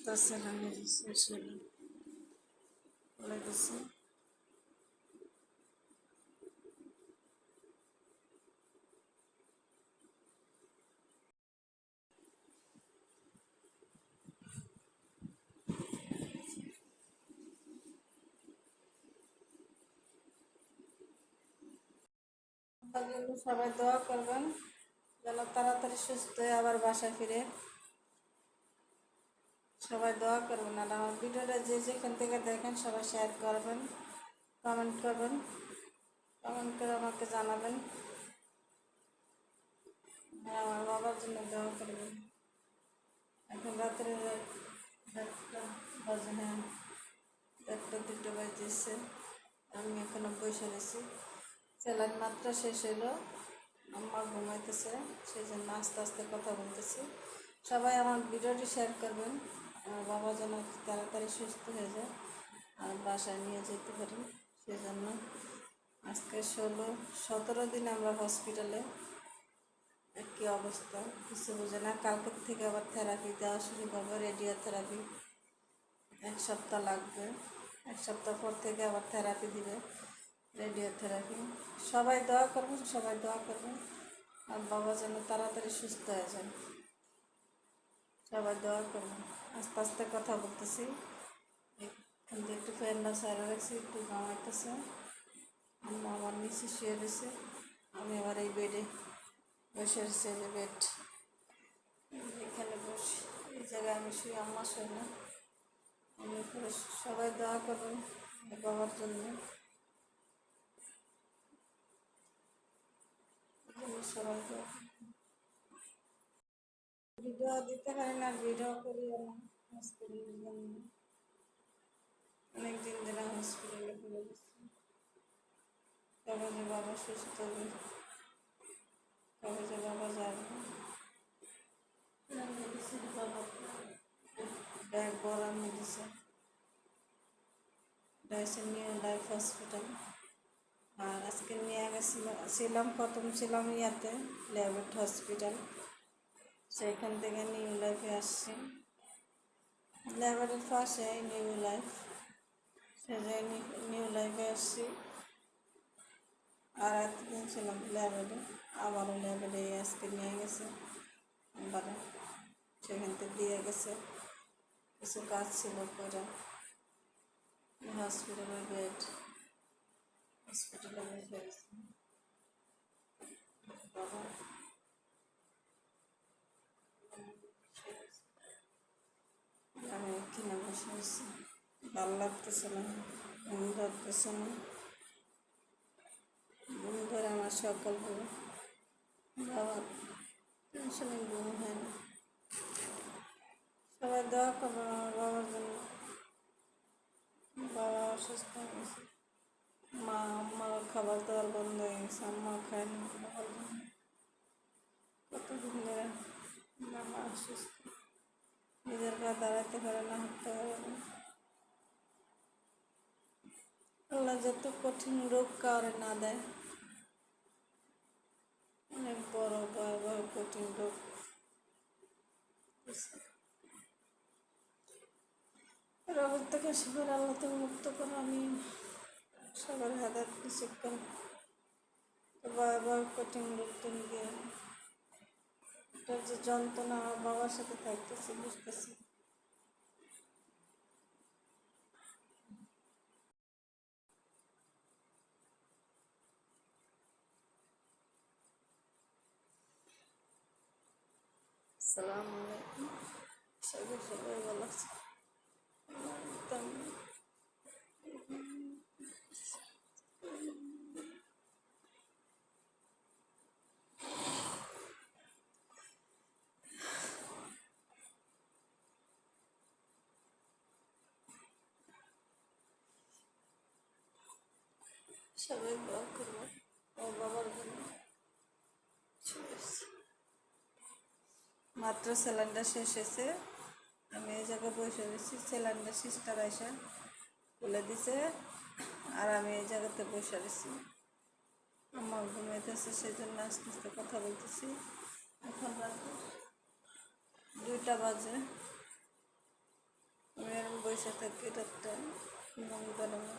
Tasarım şöyle olabilirse. সবাই দোয়া করবেন যেন তাড়াতাড়ি সুস্থ হয়ে আবার বাসায় ফিরে। সবাই দোয়া করবেন আর আমার ভিডিওটা যে যেখান থেকে দেখেন সবাই শেয়ার করবেন, কমেন্ট করবেন, কমেন্ট করে আমাকে জানাবেন আর আমার বাবার জন্য দোয়া করবেন। এখন রাত্রে একটা বাজে, হ্যাঁ 1টা 2টা বাজছে, আমি এখনো বসে রয়েছি। স্যালাড মাত্র শেষ হলো, আম্মা ঘুমাইতেছে, সেই জন্য আস্তে আস্তে কথা বলতেছি। সবাই আমার ভিডিওটি শেয়ার করবেন, আমার বাবা যেন তাড়াতাড়ি সুস্থ হয়ে যায় আর বাসায় নিয়ে যেতে পারি। সেই জন্য আজকে 17 দিন আমরা হসপিটালে, একই অবস্থা, কিছু বুঝে না। কালকের থেকে আবার থেরাপি দেওয়া শুরু করবো, রেডিওথেরাপি। 1 সপ্তাহ লাগবে, 1 সপ্তাহ পর থেকে আবার থেরাপি দিবে, রেডিওথেরাপি। সবাই দোয়া করবেন, সবাই দোয়া করবেন আর বাবা যেন তাড়াতাড়ি সুস্থ হয়ে যায়। সবাই দোয়া করবেন। আস্তে আস্তে কথা বলতেছি, এখান থেকে একটু ফ্যানটা সাইডে রাখছি, একটু ঘামাইতেছে। আম্মা আমার নিচে শুয়ে রয়েছে, আমি আবার এই বেডে বসে রয়েছে, যে বেড এখানে বসি, এই জায়গায় আমি শুয়ে, আম্মা শুয়ে না। আমি সবাই দোয়া করবেন বাবার জন্য। সবাই দোয়া, ভিডিও দিতে পারি না, ভিডিও করি না হসপিটালের জন্য। অনেকদিন ধরে হসপিটালে ঘুরে গেছি, কবে যে বাবা সুস্থ হবে, কবে যে বাবা যাবে। মেডিসিন বাবা ব্যাগ ভরা মেডিসিন, ডাইসেন নিউ লাইফ হসপিটাল। আর আজকে নিয়ে ছিলাম, প্রথম ছিলাম ইয়াতে ল্যাবেট হসপিটাল, সেইখান থেকে নিউ লাইফে আসছি। ল্যাবেটের পাশে নিউ লাইফ, সে নিউ লাইফে আসছি। আর এতদিন ছিলাম ল্যাবেটে, আবারও ল্যাবেটে আজকে নিয়ে গেছে, আবার সেখান থেকে দিয়ে গেছে। কিছু কাজ ছিল করে হসপিটালের বেড, হসপিটালে বসে গেছে বাবা। আমি এখানে বসে আছি, ভালো লাগতেছে না, ঘুম ধরতেছে না। ঘুম ধরে আমার সকল বাবার টেনশনে ঘুম হয় না। সবাই দোয়া করবো আমার বাবার জন্য। বাবা অসুস্থ হয়ে গেছে, আম্মার খাবার দাবার বন্ধ হয়ে গেছে, আম্মা খায় না বাবার জন্য। কতদিন ধরে বাবা অসুস্থ, নিজের পা দাঁড়াতে পারে না, হাঁটতে পারে না। আল্লাহ যত কঠিন রোগ কাউরে না দেয়, অনেক বড় ভয়াবহ কঠিন রোগ। রোগ থেকে সবার আল্লাহ থেকে মুক্ত করো, আমি সবার হাদাত নসিব করো। ভয়াবহ কঠিন রোগ তুমি দিয়ে, এটার যে যন্ত্রণা আমার বাবার সাথে থাকতেছি বুঝতেছি। আসসালামু আলাইকুম, সবাই ভালো আছে। সবাই দোয়া করবো ওর বাবার জন্য। মাত্র সিলিন্ডার শেষ হয়েছে, আমি এই জায়গায় বসে রয়েছি, সিলিন্ডার সিস্টার আইসা তুলে দিছে আর আমি এই জায়গাতে বসে রয়েছি। আমার ঘুমাইতেছে, সেই জন্য আস্তে আস্তে কথা বলতেছি। এখন রাত 2টা বাজে, বসে থাকি রাতটা এবং গরমে।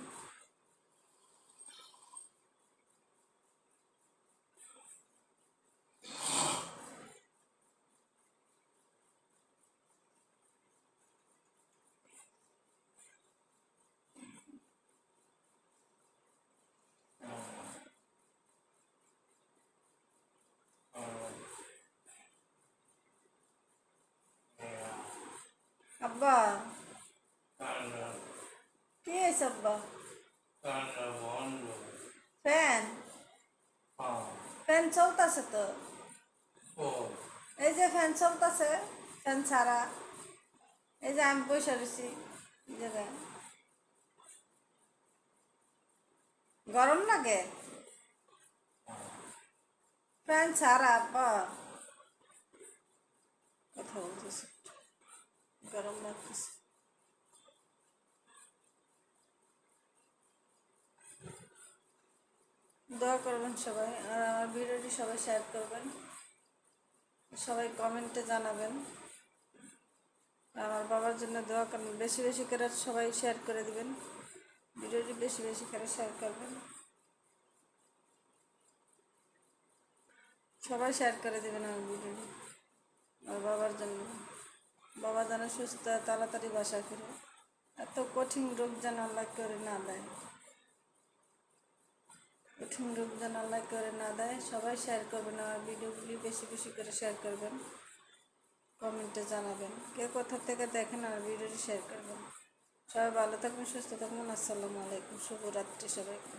আব্বা কি হয়েছে আব্বা? ফ্যান ফ্যান চলতেছে তো, এই যে ফ্যান চলতেছে, ফ্যান ছাড়া। এই যে আমি বসে রয়েছি জায়গায়, গরম লাগে ফ্যান ছাড়া আব্বা। কথা বলতেছে, গরম লাগতেছে। দোয়া করবেন সবাই, আর আমার ভিডিওটি সবাই শেয়ার করবেন, সবাই কমেন্টে জানাবেন। আমার বাবার জন্য দোয়া করবেন, বেশি বেশি করে সবাই শেয়ার করে দিবেন, ভিডিওটি বেশি বেশি করে শেয়ার করবেন, সবাই শেয়ার করে দেবেন আমার ভিডিওটি আমার বাবার জন্য। বাবা যেন সুস্থ তাড়াতাড়ি বাসা ফিরে, এত কঠিন রোগ যেন আল্লাহ করে না দেয়, কঠিন রোগ যেন আল্লাহ করে না দেয়। সবাই শেয়ার করবেন, আমার ভিডিওগুলি বেশি বেশি করে শেয়ার করবেন, কমেন্টে জানাবেন কে কোথা থেকে দেখেন, আমার ভিডিওটি শেয়ার করবেন। সবাই ভালো থাকবেন, সুস্থ থাকবেন। আসসালামু আলাইকুম, শুভরাত্রি সবাইকে।